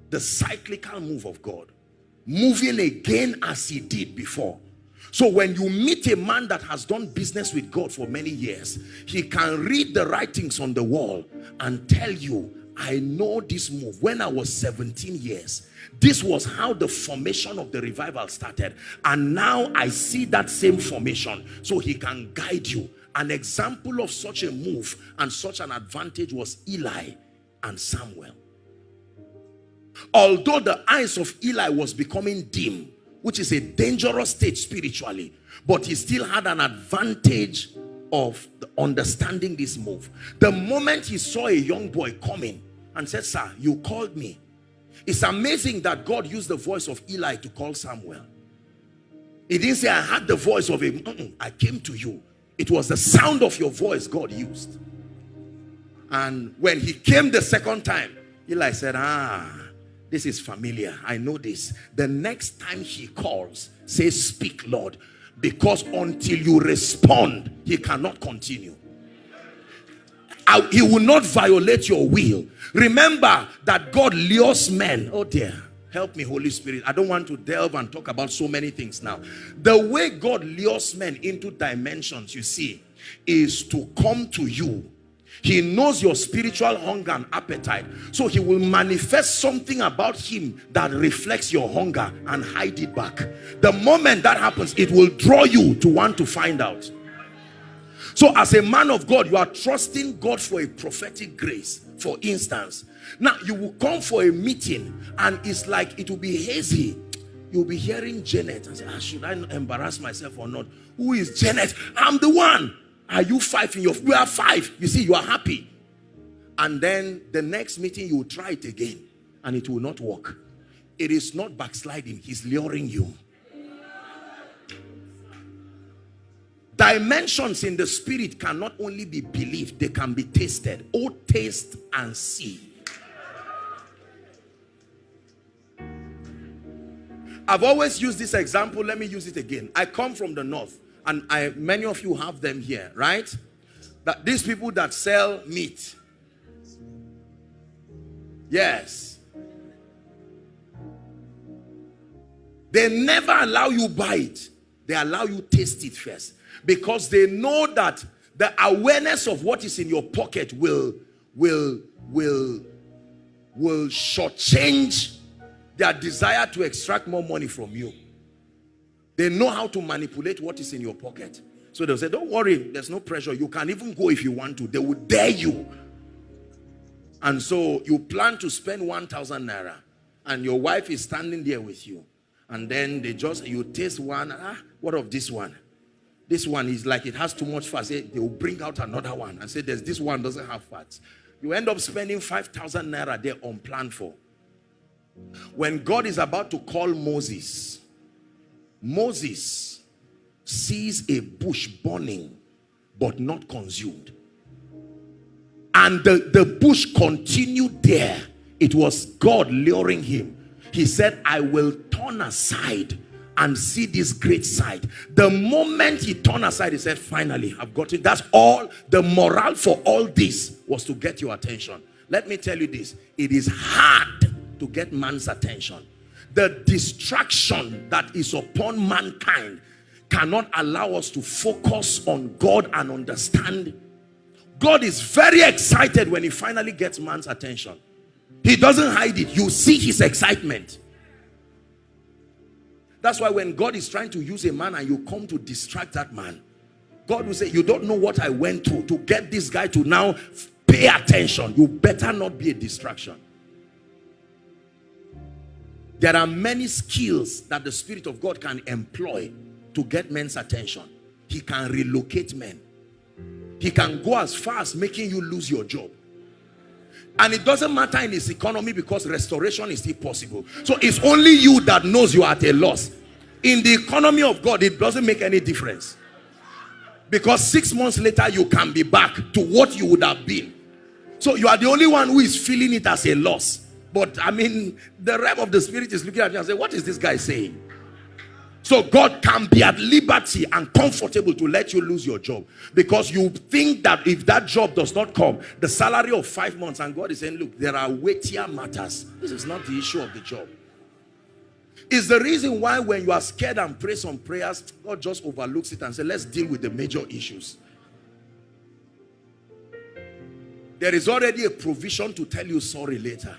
The cyclical move of God. Moving again as he did before. So when you meet a man that has done business with God for many years, he can read the writings on the wall and tell you, I know this move. When I was 17 years, this was how the formation of the revival started. And now I see that same formation. So he can guide you. An example of such a move and such an advantage was Eli and Samuel. Although the eyes of Eli was becoming dim, which is a dangerous state spiritually, but he still had an advantage of understanding this move. The moment he saw a young boy coming and said, sir, you called me. It's amazing that God used the voice of Eli to call Samuel. He didn't say, I had the voice of him. I came to you. It was the sound of your voice God used. And when he came the second time, Eli said, this is familiar. I know this. The next time he calls, say, speak, Lord. Because until you respond, he cannot continue. He will not violate your will. Remember that God lures men. Oh dear. Help me, Holy Spirit. I don't want to delve and talk about so many things now. The way God lures men into dimensions, you see, is to come to you. He knows your spiritual hunger and appetite. So he will manifest something about him that reflects your hunger and hide it back. The moment that happens, it will draw you to want to find out. So as a man of God, you are trusting God for a prophetic grace. For instance, now you will come for a meeting and it's like it will be hazy. You'll be hearing Janet and say, should I embarrass myself or not? Who is Janet? I'm the one. Are you five in your... We are five. You see, you are happy. And then the next meeting, you will try it again. And it will not work. It is not backsliding. He's luring you. Dimensions in the spirit cannot only be believed. They can be tasted. Oh, taste and see. I've always used this example. Let me use it again. I come from the north. And many of you have them here, right? That these people that sell meat. Yes. They never allow you buy it. They allow you taste it first. Because they know that the awareness of what is in your pocket will shortchange their desire to extract more money from you. They know how to manipulate what is in your pocket. So they'll say, don't worry, there's no pressure. You can even go if you want to. They will dare you. And so you plan to spend 1,000 naira. And your wife is standing there with you. And then you taste one. What of this one? This one is like it has too much fat. They will bring out another one and say, this one doesn't have fat. You end up spending 5,000 naira there unplanned for. When God is about to call Moses, Moses sees a bush burning but not consumed, and the bush continued there. It was God luring him. He said, I will turn aside and see this great sight. The moment he turned aside, he said, finally, I've got it. That's all. The morale for all this was to get your attention. Let me tell you this. It is hard to get man's attention. The distraction that is upon mankind cannot allow us to focus on God and understand. God is very excited when he finally gets man's attention. He doesn't hide it. You see his excitement. That's why when God is trying to use a man and you come to distract that man, God will say, you don't know what I went through to get this guy to now pay attention. You better not be a distraction. There are many skills that the Spirit of God can employ to get men's attention. He can relocate men. He can go as far as making you lose your job. And it doesn't matter in his economy because restoration is still possible. So it's only you that knows you are at a loss. In the economy of God, it doesn't make any difference. Because 6 months later, you can be back to what you would have been. So you are the only one who is feeling it as a loss. But I mean, the realm of the Spirit is looking at you and saying, what is this guy saying? So God can be at liberty and comfortable to let you lose your job, because you think that if that job does not come, the salary of 5 months, and God is saying, look, there are weightier matters. This is not the issue of the job. It's the reason why when you are scared and pray some prayers, God just overlooks it and says, let's deal with the major issues. There is already a provision to tell you sorry later.